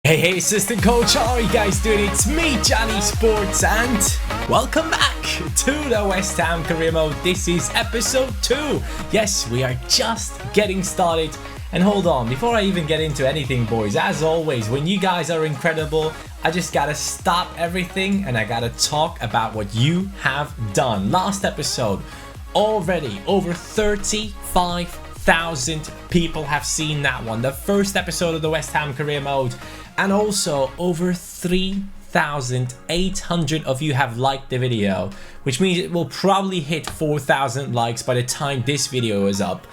Hey, assistant coach, how are you guys doing? It's me, Johnny Sports, and welcome back to the West Ham career mode. This is episode 2. Yes, we are just getting started. And hold on, before I even get into anything, boys, as always, when you guys are incredible, I just gotta stop everything and I gotta talk about what you have done. Last episode, already over 35,000 people have seen that one. The first episode of the West Ham career mode. And also over 3,800 of you have liked the video, which means it will probably hit 4,000 likes by the time this video is up.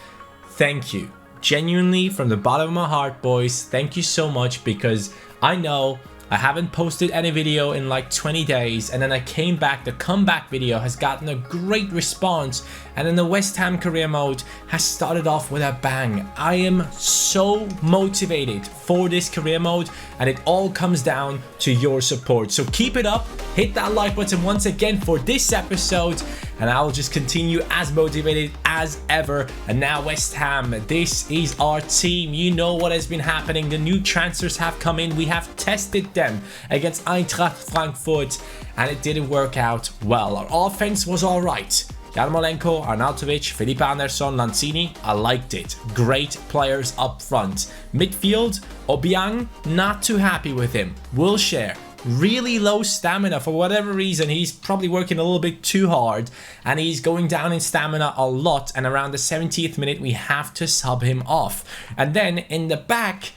Thank you. Genuinely, from the bottom of my heart, boys, thank you so much, because I know I haven't posted any video in like 20 days, and then I came back. The comeback video has gotten a great response, and then the West Ham career mode has started off with a bang. I am so motivated for this career mode, and it all comes down to your support. So keep it up, hit that like button once again for this episode, and I'll just continue as motivated as ever. And now West Ham, this is our team. You know what has been happening. The new transfers have come in. We have tested them against Eintracht Frankfurt, and it didn't work out well. Our offense was all right. Yarmolenko, Arnautovic, Felipe Anderson, Lanzini, I liked it. Great players up front. Midfield, Obiang, not too happy with him. Wilshere, really low stamina for whatever reason. He's probably working a little bit too hard, and he's going down in stamina a lot, and around the 70th minute we have to sub him off. And then in the back,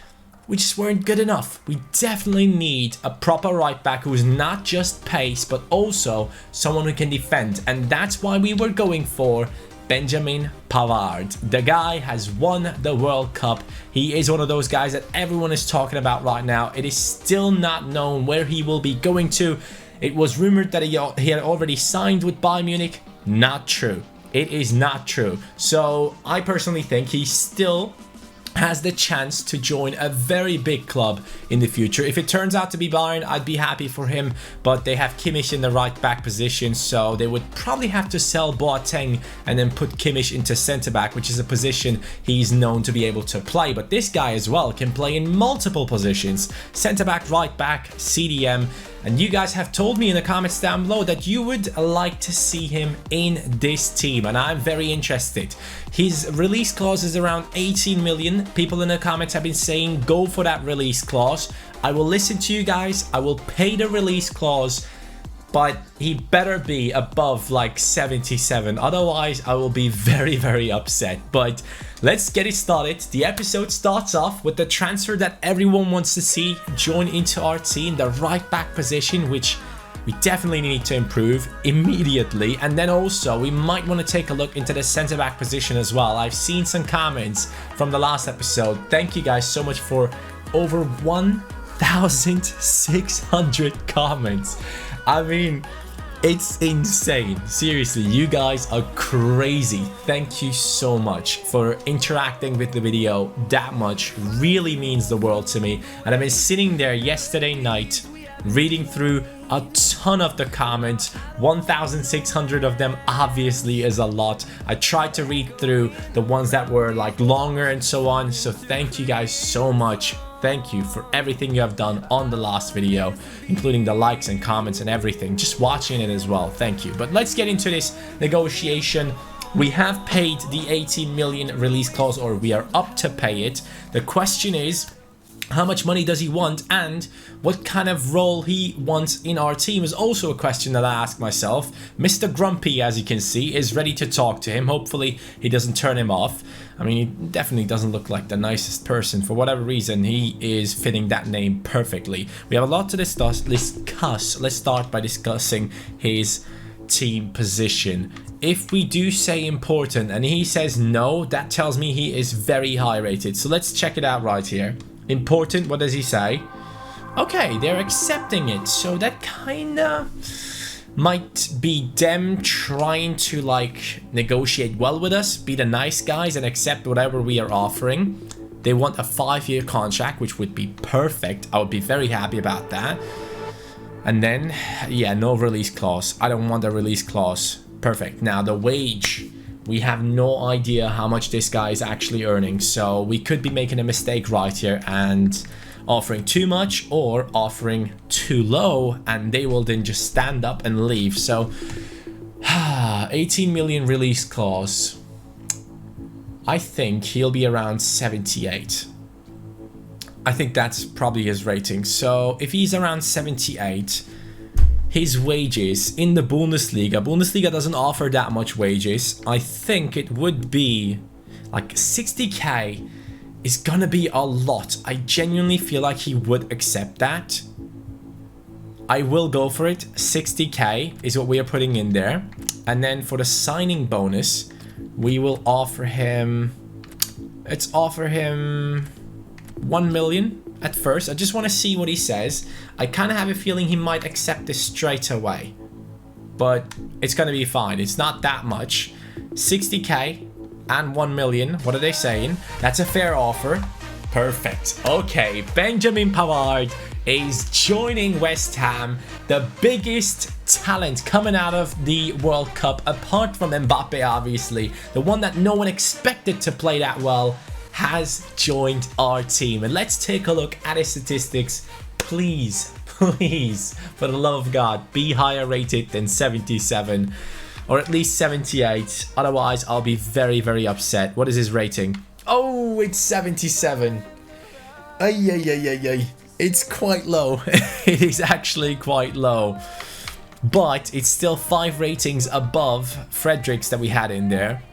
we just weren't good enough. We definitely need a proper right back who's not just pace, but also someone who can defend. And that's why we were going for Benjamin Pavard. The guy has won the World Cup. He is one of those guys that everyone is talking about right now. It is still not known where he will be going to. It was rumored that he had already signed with Bayern Munich. Not true. It is not true. So I personally think he still has the chance to join a very big club in the future. If it turns out to be Bayern, I'd be happy for him, but they have Kimmich in the right back position, so they would probably have to sell Boateng and then put Kimmich into centre back, which is a position he's known to be able to play. But this guy as well can play in multiple positions: centre back, right back, CDM. And you guys have told me in the comments down below that you would like to see him in this team, and I'm very interested. His release clause is around 18 million. People in the comments have been saying go for that release clause. I will listen to you guys. I will pay the release clause, but he better be above like 77. Otherwise, I will be very, very upset. But let's get it started. The episode starts off with the transfer that everyone wants to see join into our team, the right back position, which we definitely need to improve immediately. And then also we might want to take a look into the centre back position as well. I've seen some comments from the last episode. Thank you guys so much for over 1,600 comments. I mean, it's insane. Seriously, you guys are crazy. Thank you so much for interacting with the video that much. Really means the world to me. And I've been sitting there yesterday night reading through a ton of the comments. 1,600 of them obviously is a lot. I tried to read through the ones that were like longer and so on. So thank you guys so much. Thank you for everything you have done on the last video, including the likes and comments and everything. Just watching it as well. Thank you. But let's get into this negotiation. We have paid the 18 million release clause, or we are up to pay it. The question is, how much money does he want, and what kind of role he wants in our team is also a question that I ask myself. Mr. Grumpy, as you can see, is ready to talk to him. Hopefully he doesn't turn him off. I mean, he definitely doesn't look like the nicest person. For whatever reason, he is fitting that name perfectly. We have a lot to discuss. Let's start by discussing his team position. If we do say important and he says no, that tells me he is very high rated. So let's check it out right here. Important, what does he say? Okay, they're accepting it. So that kinda might be them trying to like negotiate well with us, be the nice guys and accept whatever we are offering. They want a 5-year contract, which would be perfect. I would be very happy about that. And then, yeah, no release clause. I don't want a release clause. Perfect. Now the wage. We have no idea how much this guy is actually earning, so we could be making a mistake right here, and offering too much or offering too low, and they will then just stand up and leave. So 18 million release clause. I think he'll be around 78. I think that's probably his rating. So if he's around 78, his wages in the Bundesliga doesn't offer that much wages. I think it would be like 60k is gonna be a lot. I genuinely feel like he would accept that. I will go for it. 60k is what we are putting in there. And then for the signing bonus, we will offer him, let's offer him 1 million at first. I just want to see what he says. I kind of have a feeling he might accept this straight away, but it's going to be fine. It's not that much. 60k and 1 million. What are they saying? That's a fair offer. Perfect. Okay, Benjamin Pavard is joining West Ham, the biggest talent coming out of the World Cup, apart from Mbappe, obviously. The one that no one expected to play that well has joined our team. And let's take a look at his statistics. Please, please, for the love of God, be higher rated than 77 or at least 78. Otherwise, I'll be very, very upset. What is his rating? Oh, it's 77. Ay. It's quite low. It is actually quite low. But it's still 5 ratings above Fredericks that we had in there.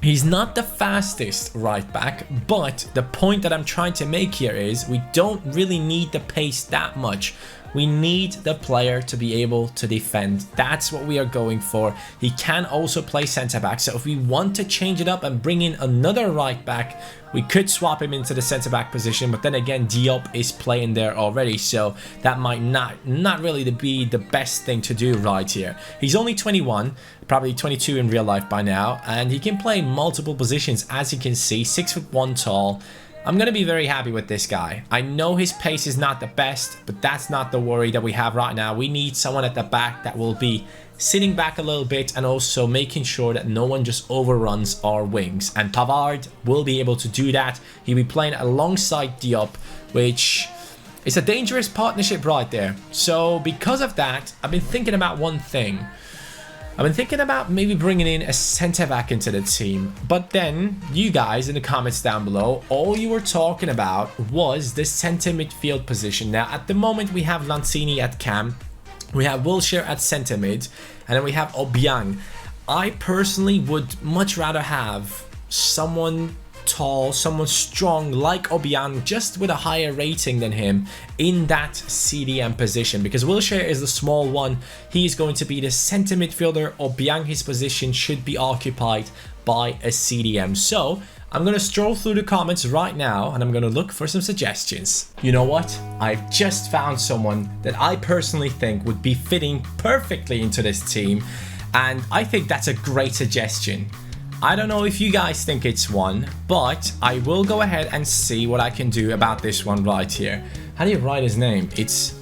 He's not the fastest right back, but the point that I'm trying to make here is we don't really need the pace that much. We need the player to be able to defend. That's what we are going for. He can also play centre back. So if we want to change it up and bring in another right back, we could swap him into the centre back position. But then again, Diop is playing there already, so that might not really be the best thing to do right here. He's only 21, probably 22 in real life by now, and he can play multiple positions, as you can see. 6'1" tall. I'm going to be very happy with this guy. I know his pace is not the best, but that's not the worry that we have right now. We need someone at the back that will be sitting back a little bit and also making sure that no one just overruns our wings. And Pavard will be able to do that. He'll be playing alongside Diop, which is a dangerous partnership right there. So because of that, I've been thinking about one thing. I've been thinking about maybe bringing in a centre-back into the team. But then, you guys in the comments down below, all you were talking about was the centre midfield position. Now, at the moment, we have Lanzini at cam. We have Wilshere at centre mid. And then we have Obiang. I personally would much rather have someone tall, someone strong like Obiang, just with a higher rating than him in that CDM position, because Wilshere is the small one. He's going to be the center midfielder. Obiang, his position should be occupied by a CDM. So I'm going to stroll through the comments right now and I'm going to look for some suggestions. You know what? I've just found someone that I personally think would be fitting perfectly into this team, and I think that's a great suggestion. I don't know if you guys think it's one, but I will go ahead and see what I can do about this one right here. How do you write his name? It's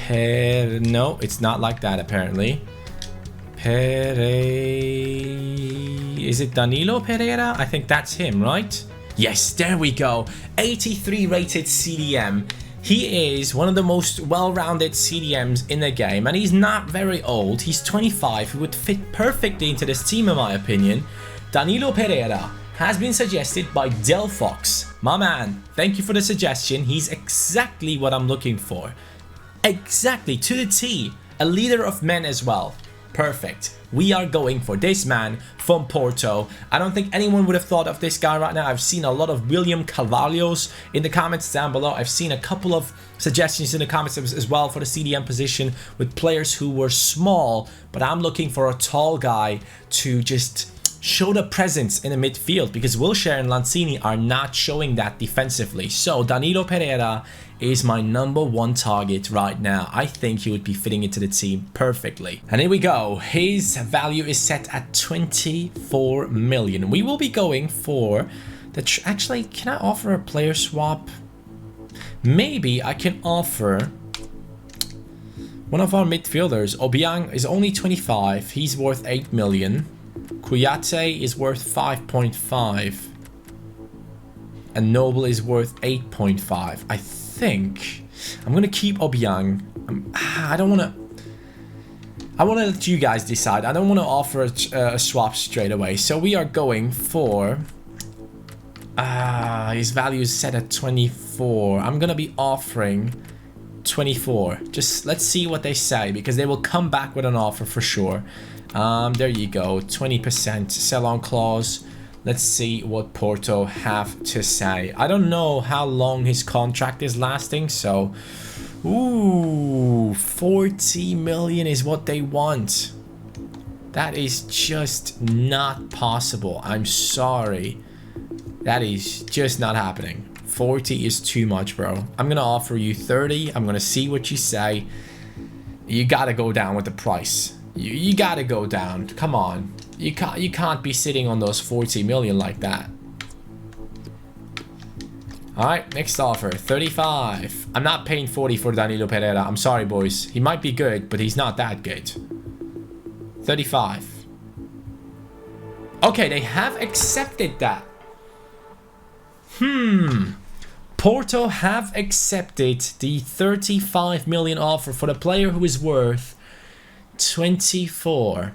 No, it's not like that apparently. Is it Danilo Pereira? I think that's him, right? Yes, there we go. 83 rated CDM. He is one of the most well-rounded CDMs in the game, and he's not very old. He's 25. He would fit perfectly into this team in my opinion. Danilo Pereira has been suggested by Delphox. My man, thank you for the suggestion. He's exactly what I'm looking for. Exactly, to the T. A leader of men as well. Perfect. We are going for this man from Porto. I don't think anyone would have thought of this guy right now. I've seen a lot of William Carvalho's in the comments down below. I've seen a couple of suggestions in the comments as well for the CDM position with players who were small, but I'm looking for a tall guy to just show the presence in the midfield, because Wilshere and Lanzini are not showing that defensively. So Danilo Pereira is my #1 target right now. I think he would be fitting into the team perfectly. And here we go. His value is set at 24 million. We will be going for the... Actually, can I offer a player swap? Maybe I can offer one of our midfielders. Obiang is only 25. He's worth 8 million. Kouyaté is worth 5.5 and Noble is worth 8.5. I think I'm gonna keep Obiang. I don't want to. I want to let you guys decide. I don't want to offer a swap straight away. So we are going for. His value is set at 24. I'm gonna be offering 24. Just let's see what they say, because they will come back with an offer for sure. There you go, 20% sell-on clause. Let's see what Porto have to say. I don't know how long his contract is lasting, so ooh, 40 million is what they want. That is just not possible. I'm sorry. That is just not happening. 40 is too much, bro. I'm gonna offer you 30. I'm gonna see what you say. You gotta go down with the price. You gotta go down. Come on. You can't be sitting on those 40 million like that. Alright, next offer. 35. I'm not paying 40 for Danilo Pereira. I'm sorry, boys. He might be good, but he's not that good. 35. Okay, they have accepted that. Porto have accepted the 35 million offer for the player who is worth 24.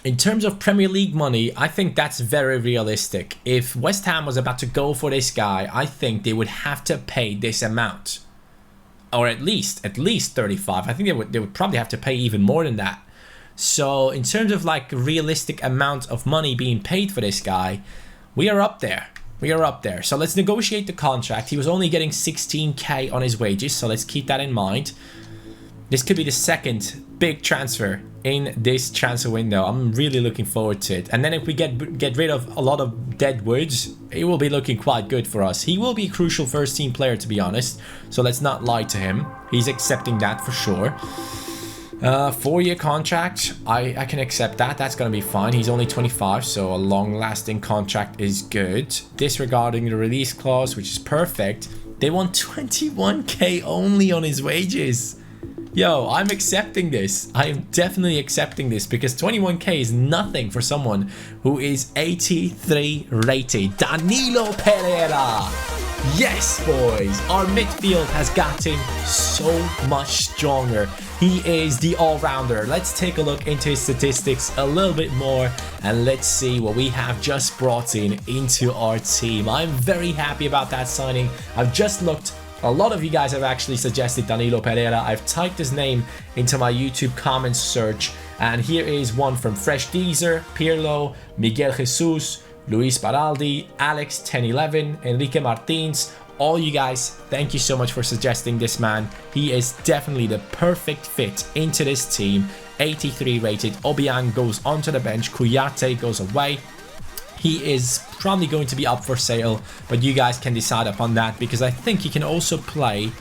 In terms of Premier League money, I think that's very realistic. If West Ham was about to go for this guy, I think they would have to pay this amount. Or at least 35. I think they would probably have to pay even more than that. So in terms of like realistic amount of money being paid for this guy, we are up there. We are up there. So let's negotiate the contract. He was only getting 16k on his wages, so let's keep that in mind. This could be the second big transfer in this transfer window. I'm really looking forward to it. And then if we get rid of a lot of dead woods, it will be looking quite good for us. He will be a crucial first team player, to be honest. So let's not lie to him. He's accepting that for sure. 4-year contract, I can accept that. That's going to be fine. He's only 25, so a long-lasting contract is good. Disregarding the release clause, which is perfect. They want 21k only on his wages. Yo, I'm accepting this. I am definitely accepting this, because 21k is nothing for someone who is 83 rated. Danilo Pereira. Yes, boys. Our midfield has gotten so much stronger. He is the all-rounder. Let's take a look into his statistics a little bit more, and let's see what we have just brought into our team. I'm very happy about that signing. I've just looked. A lot of you guys have actually suggested Danilo Pereira. I've typed his name into my YouTube comments search, and here is one from Fresh Deezer, Pirlo, Miguel Jesus, Luis Baraldi, Alex 1011, Enrique Martins. All you guys, thank you so much for suggesting this man. He is definitely the perfect fit into this team. 83 rated. Obiang goes onto the bench. Kouyaté goes away. He is probably going to be up for sale, but you guys can decide upon that, because I think he can also play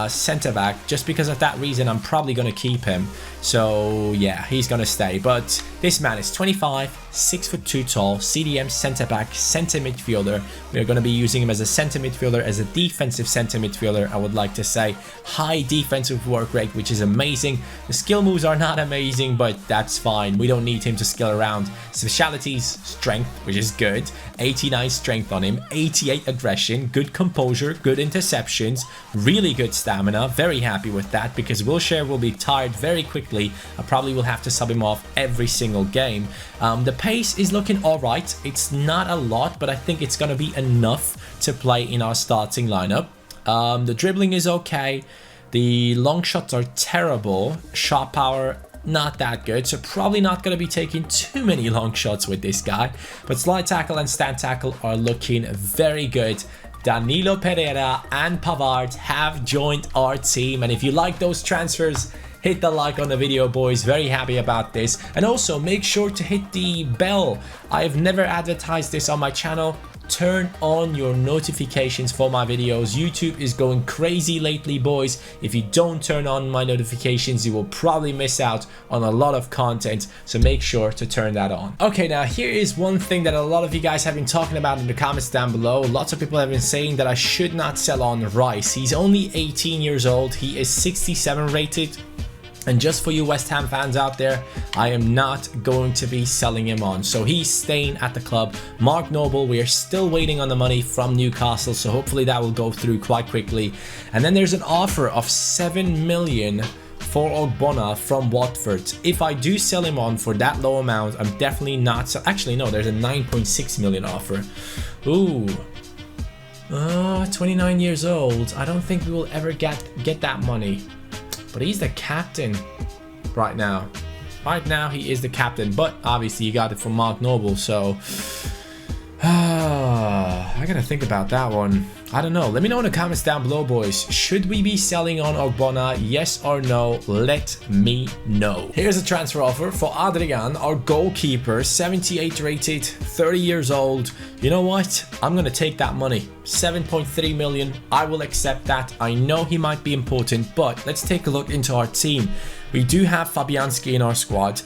centre back. Just because of that reason, I'm probably going to keep him. So yeah, he's going to stay. But this man is 25, 6'2" tall, CDM centre back, centre midfielder. We are going to be using him as a centre midfielder, as a defensive centre midfielder, I would like to say. High defensive work rate, which is amazing. The skill moves are not amazing, but that's fine. We don't need him to skill around. Specialities, strength, which is good. 89 strength on him, 88 aggression, good composure, good interceptions, really good stamina. Very happy with that, because Wilshere will be tired very quickly. I probably will have to sub him off every single game. The pace is looking alright. It's not a lot, but I think it's going to be enough to play in our starting lineup. The dribbling is okay. The long shots are terrible. Shot power, not that good. So probably not going to be taking too many long shots with this guy. But slide tackle and stand tackle are looking very good. Danilo Pereira and Pavard have joined our team. And if you like those transfers, hit the like on the video, boys. Very happy about this. And also make sure to hit the bell. I've never advertised this on my channel. Turn on your notifications for my videos. YouTube is going crazy lately, boys. If you don't turn on my notifications, you will probably miss out on a lot of content, so make sure to turn that on. Okay, now here is one thing that a lot of you guys have been talking about in the comments down below. Lots of people have been saying that I should not sell on Rice. He's only 18 years old. He is 67 rated. And just for you West Ham fans out there, I am not going to be selling him on. So he's staying at the club. Mark Noble, we are still waiting on the money from Newcastle. So hopefully that will go through quite quickly. And then there's an offer of 7 million for Ogbonna from Watford. If I do sell him on for that low amount, I'm definitely not... Actually, no, there's a 9.6 million offer. Ooh. 29 years old. I don't think we will ever get that money. But he's the captain right now. Right now, he is the captain. But obviously, you got it from Mark Noble. So, I gotta think about that one. I don't know. Let me know in the comments down below, boys. Should we be selling on Ogbonna? Yes or no? Let me know. Here's a transfer offer for Adrian, our goalkeeper. 78 rated, 30 years old. You know what? I'm going to take that money. 7.3 million. I will accept that. I know he might be important, but let's take a look into our team. We do have Fabianski in our squad.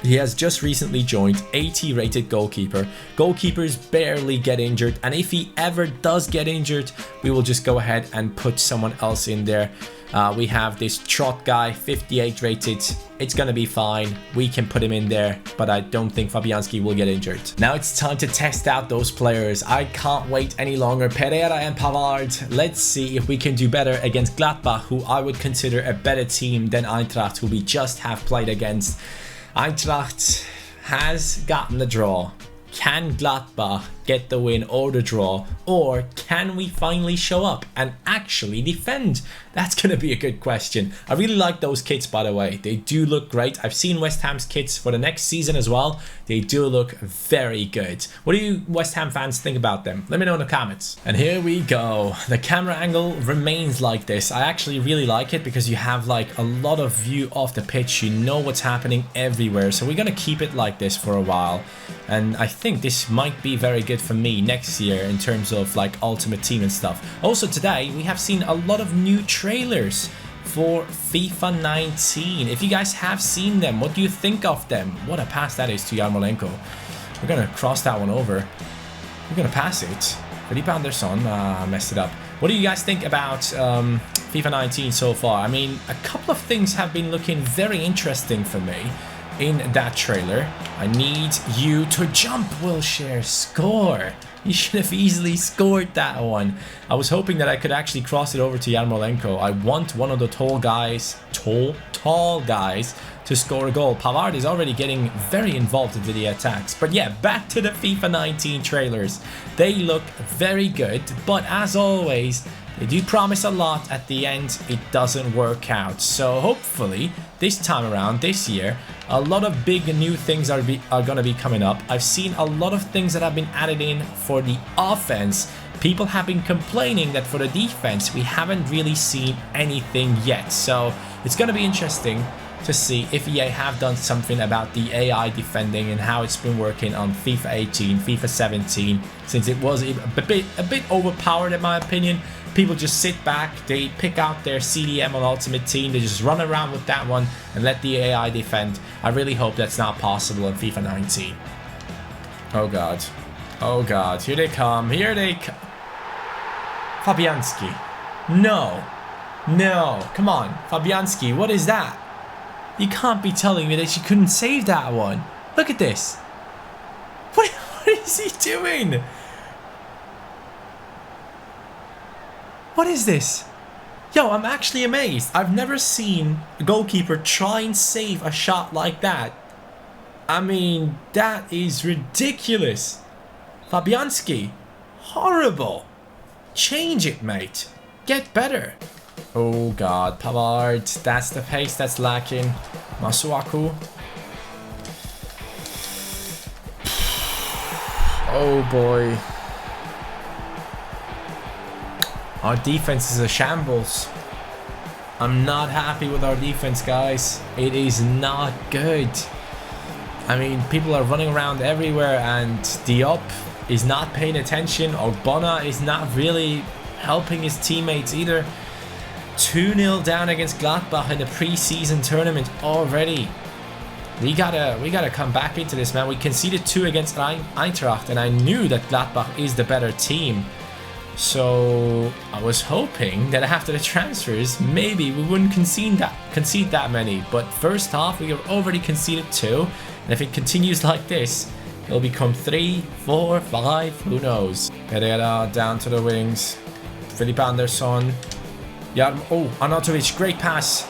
He has just recently joined, 80 rated goalkeeper. Goalkeepers barely get injured, and if he ever does get injured, we will just go ahead and put someone else in there. We have this Trot guy, 58 rated. It's gonna be fine. We can put him in there, but I don't think Fabianski will get injured. Now it's time to test out those players. I can't wait any longer. Pereira and Pavard. Let's see if we can do better against Gladbach, who I would consider a better team than Eintracht, who we just have played against. Eintracht has gotten the draw. Can Gladbach get the win or the draw? Or can we finally show up and actually defend? That's going to be a good question. I really like those kits, by the way. They do look great. I've seen West Ham's kits for the next season as well. They do look very good. What do you West Ham fans think about them? Let me know in the comments. And here we go. The camera angle remains like this. I actually really like it because you have like a lot of view off the pitch. You know what's happening everywhere. So we're going to keep it like this for a while. And I think this might be very good for me next year in terms of like Ultimate Team and stuff. Also today, we have seen a lot of new trailers for FIFA 19. If you guys have seen them, what do you think of them? What a pass that is to Yarmolenko. We're going to cross that one over. We're going to pass it. Felipe Anderson messed it up. What do you guys think about FIFA 19 so far? I mean, a couple of things have been looking very interesting for me in that trailer. I need you to jump, Wilshere. Score. You should have easily scored that one. I was hoping that I could actually cross it over to Yarmolenko. I want one of the tall guys to score a goal. Pavard is already getting very involved into the attacks. But yeah, back to the FIFA 19 trailers. They look very good, but as always, they do promise a lot. At the end, it doesn't work out. So hopefully, this time around, this year, a lot of big new things are going to be coming up. I've seen a lot of things that have been added in for the offense. People have been complaining that for the defense, we haven't really seen anything yet. So it's going to be interesting to see if EA have done something about the AI defending and how it's been working on FIFA 18, FIFA 17, since it was a bit overpowered in my opinion. People just sit back, they pick out their CDM on Ultimate Team, they just run around with that one and let the AI defend. I really hope that's not possible in FIFA 19. Oh god. Oh god, here they come, here they come. Fabianski. No. No, come on. Fabianski, what is that? You can't be telling me that you couldn't save that one. Look at this. What is he doing? What is this? Yo, I'm actually amazed. I've never seen a goalkeeper try and save a shot like that. I mean, that is ridiculous. Fabianski, horrible. Change it, mate. Get better. Oh god, Pavard, that's the pace that's lacking. Masuaku. Oh boy. Our defense is a shambles. I'm not happy with our defense, guys. It is not good. I mean, people are running around everywhere and Diop is not paying attention. Ogbonna is not really helping his teammates either. 2-0 down against Gladbach in the preseason tournament already. We gotta come back into this, man. We conceded 2 against Eintracht, and I knew that Gladbach is the better team. So I was hoping that after the transfers, maybe we wouldn't concede that many. But first half, we have already conceded 2. And if it continues like this, it'll become 3, 4, 5, who knows. Pereira down to the wings. Felipe Anderson. Oh, Arnautovic, great pass.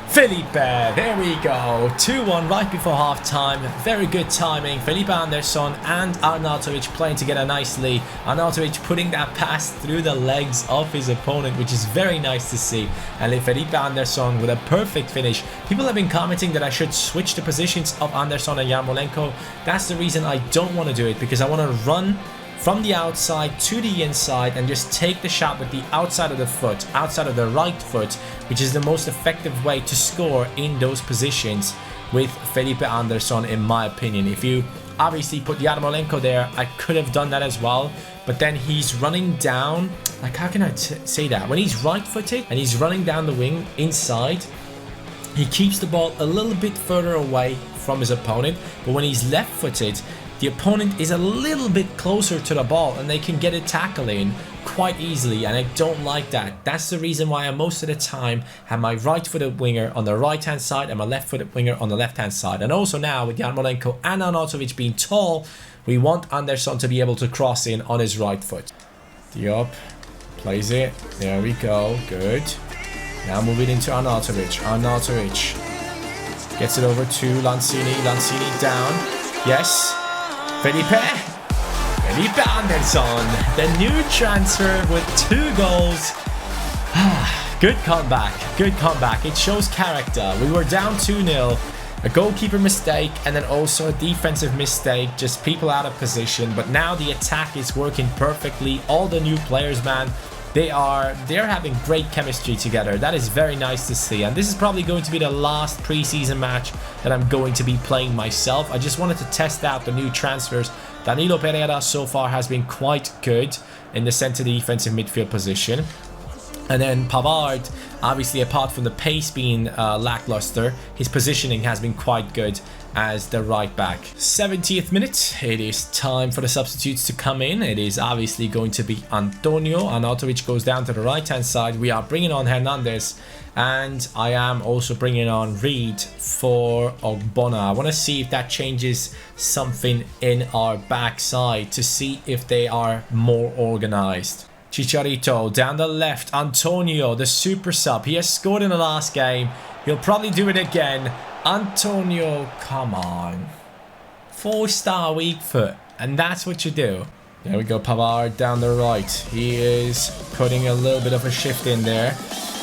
Felipe, there we go. 2-1 right before half-time. Very good timing. Felipe Anderson and Arnautovic playing together nicely. Arnautovic putting that pass through the legs of his opponent, which is very nice to see. And Felipe Anderson with a perfect finish. People have been commenting that I should switch the positions of Anderson and Yarmolenko. That's the reason I don't want to do it, because I want to run from the outside to the inside and just take the shot with the outside of the foot, outside of the right foot, which is the most effective way to score in those positions with Felipe Anderson, in my opinion. If you obviously put Yarmolenko there, I could have done that as well, but then he's running down, like, how can I say that? When he's right-footed and he's running down the wing inside, he keeps the ball a little bit further away from his opponent, but when he's left-footed, the opponent is a little bit closer to the ball and they can get a tackle in quite easily, and I don't like that. That's the reason why I most of the time have my right-footed winger on the right-hand side and my left-footed winger on the left-hand side. And also now with Yarmolenko and Arnautovic being tall, we want Anderson to be able to cross in on his right foot. Diop plays it. There we go. Good. Now moving into Arnautovic. Arnautovic gets it over to Lanzini. Lanzini down. Yes. Felipe Anderson, the new transfer with 2 goals. Good comeback, good comeback. It shows character. We were down 2-0, a goalkeeper mistake, and then also a defensive mistake, just people out of position. But now the attack is working perfectly. All the new players, man, they're having great chemistry together. That is very nice to see. And this is probably going to be the last preseason match that I'm going to be playing myself. I just wanted to test out the new transfers. Danilo Pereira so far has been quite good in the center defensive midfield position. And then Pavard, obviously apart from the pace being lackluster, his positioning has been quite good as the right back. 70th minute, it is time for the substitutes to come in. It is obviously going to be Antonio. Arnautovic goes down to the right hand side. We are bringing on Hernandez, and I am also bringing on Reed for Ogbonna. I want to see if that changes something in our backside, to see if they are more organized. Chicharito down the left. Antonio, the super sub. He has scored in the last game. He'll probably do it again. Antonio, come on. 4-star weak foot. And that's what you do. There we go. Pavard down the right. He is putting a little bit of a shift in there.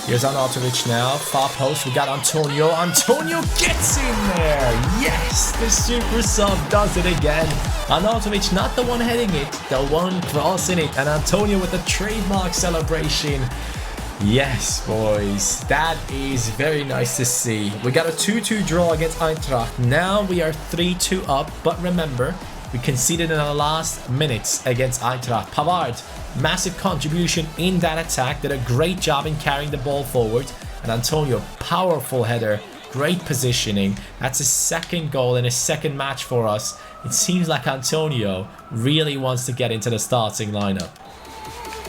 Here's Arnautovic now. Far post. We got Antonio. Antonio gets in there. Yes, the super sub does it again. Arnautovic not the one heading it, the one crossing it. And Antonio with the trademark celebration. Yes, boys. That is very nice to see. We got a 2-2 draw against Eintracht. Now we are 3-2 up. But remember, we conceded in the last minutes against Eintracht. Pavard, massive contribution in that attack. Did a great job in carrying the ball forward. And Antonio, powerful header. Great positioning. That's his second goal in his second match for us. It seems like Antonio really wants to get into the starting lineup.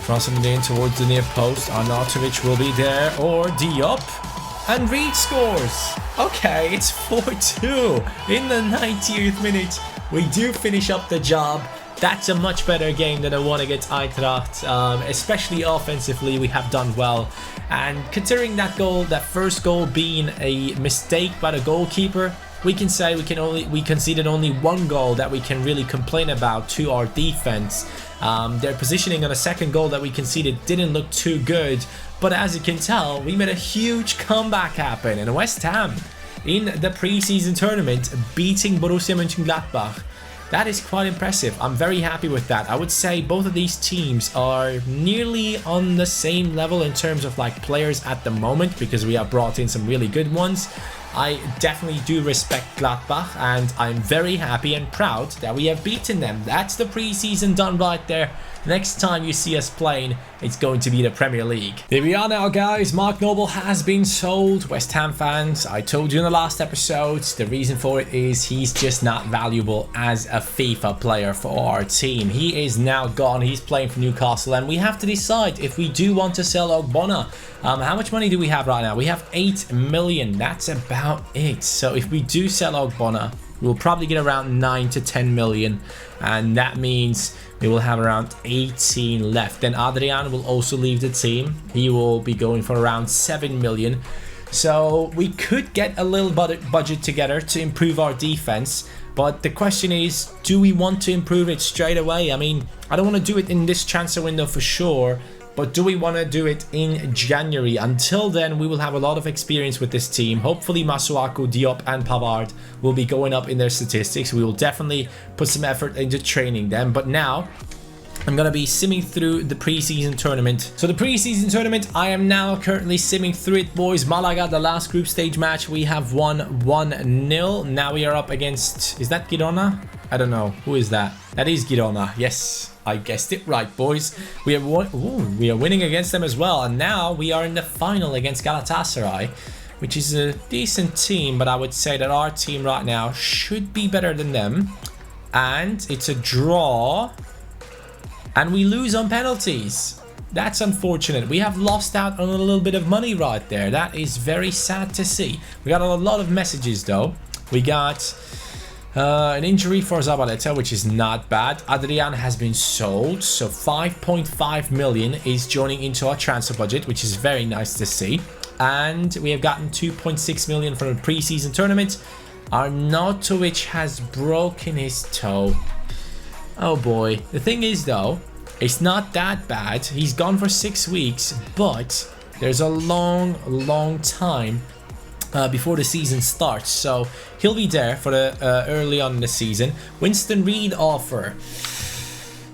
Crossing it in towards the near post. Arnautovic will be there, or Diop. And Reed scores. Okay, it's 4-2 in the 90th minute. We do finish up the job. That's a much better game than the one against Eintracht. Especially offensively, we have done well. And considering that goal, that first goal being a mistake by the goalkeeper, we can say we conceded only 1 goal that we can really complain about to our defense. Their positioning on the second goal that we conceded didn't look too good, but as you can tell, we made a huge comeback happen, and West Ham in the preseason tournament beating Borussia Monchengladbach. That is quite impressive. I'm very happy with that. I would say both of these teams are nearly on the same level in terms of like players at the moment, because we have brought in some really good ones. I definitely do respect Gladbach, and I'm very happy and proud that we have beaten them. That's the preseason done right there. next time you see us playing, it's going to be the Premier League. There we are now, guys. Mark Noble has been sold. West Ham fans, I told you in the last episodes, the reason for it is he's just not valuable as a FIFA player for our team. He is now gone. He's playing for Newcastle, and we have to decide if we do want to sell Ogbonna. How much money do we have right now? We have 8 million. That's about it. So if we do sell Ogbonna, we'll probably get around 9 to 10 million, and that means we will have around 18 left. Then Adrian will also leave the team. He will be going for around 7 million. So we could get a little budget together to improve our defense. But the question is, do we want to improve it straight away? I mean, I don't want to do it in this transfer window for sure, but do we want to do it in January? Until then, we will have a lot of experience with this team. Hopefully, Masuaku, Diop, and Pavard will be going up in their statistics. We will definitely put some effort into training them. But now, I'm going to be simming through the preseason tournament. So the preseason tournament, I am now currently simming through it, boys. Malaga, the last group stage match, we have won 1-0. Now we are up against... Is that Girona? I don't know. Who is that? That is Girona. Yes. I guessed it right, boys. We are winning against them as well. And now we are in the final against Galatasaray, which is a decent team. But I would say that our team right now should be better than them. And it's a draw. And we lose on penalties. That's unfortunate. We have lost out on a little bit of money right there. That is very sad to see. We got a lot of messages, though. We got... an injury for Zabaleta, which is not bad. Adrian has been sold, so 5.5 million is joining into our transfer budget, which is very nice to see. And we have gotten 2.6 million from the preseason tournament. Arnautovic has broken his toe. Oh boy. The thing is, though, it's not that bad. He's gone for 6 weeks, but there's a long time before the season starts, so he'll be there for the early on in the season. Winston Reed offer,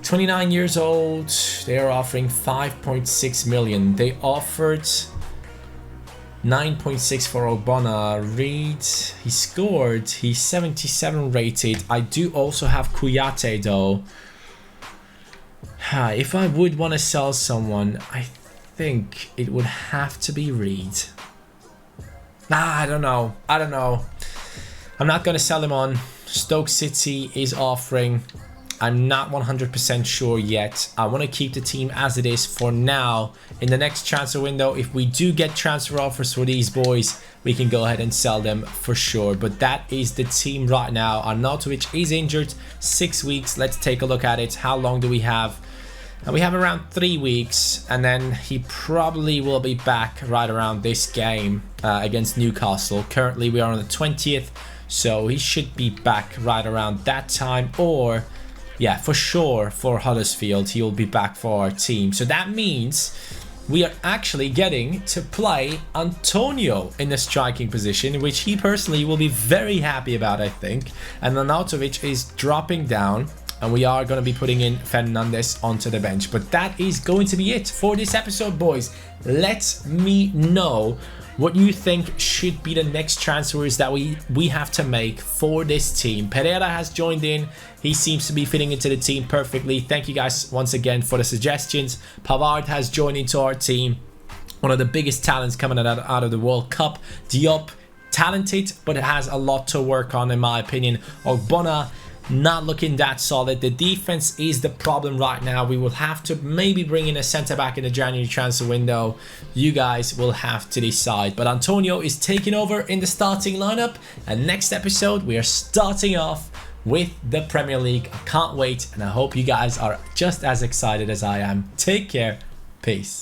29 years old. They are offering 5.6 million. They offered 9.6 for Ogbonna. Reed, he scored. He's 77 rated. I do also have Kouyaté though. If I would want to sell someone, I think it would have to be Reed. I don't know. I'm not going to sell him on. Stoke City is offering. I'm not 100% sure yet. I want to keep the team as it is for now. In the next transfer window, if we do get transfer offers for these boys, we can go ahead and sell them for sure. But that is the team right now. Arnautovic is injured. 6 weeks. Let's take a look at it. How long do we have? And we have around 3 weeks, and then he probably will be back right around this game against Newcastle. Currently, we are on the 20th, so he should be back right around that time. Or, yeah, for sure, for Huddersfield, he will be back for our team. So that means we are actually getting to play Antonio in the striking position, which he personally will be very happy about, I think. And Arnautovic is dropping down. And we are going to be putting in Fernandes onto the bench. But that is going to be it for this episode, boys. Let me know what you think should be the next transfers that we have to make for this team. Pereira has joined in. He seems to be fitting into the team perfectly. Thank you guys once again for the suggestions. Pavard has joined into our team. One of the biggest talents coming out of the World Cup. Diop, talented, but it has a lot to work on, in my opinion. Ogbonna, not looking that solid. The defense is the problem right now. We will have to maybe bring in a centre back in the January transfer window. You guys will have to decide. But Antonio is taking over in the starting lineup. And next episode, we are starting off with the Premier League. I can't wait. And I hope you guys are just as excited as I am. Take care. Peace.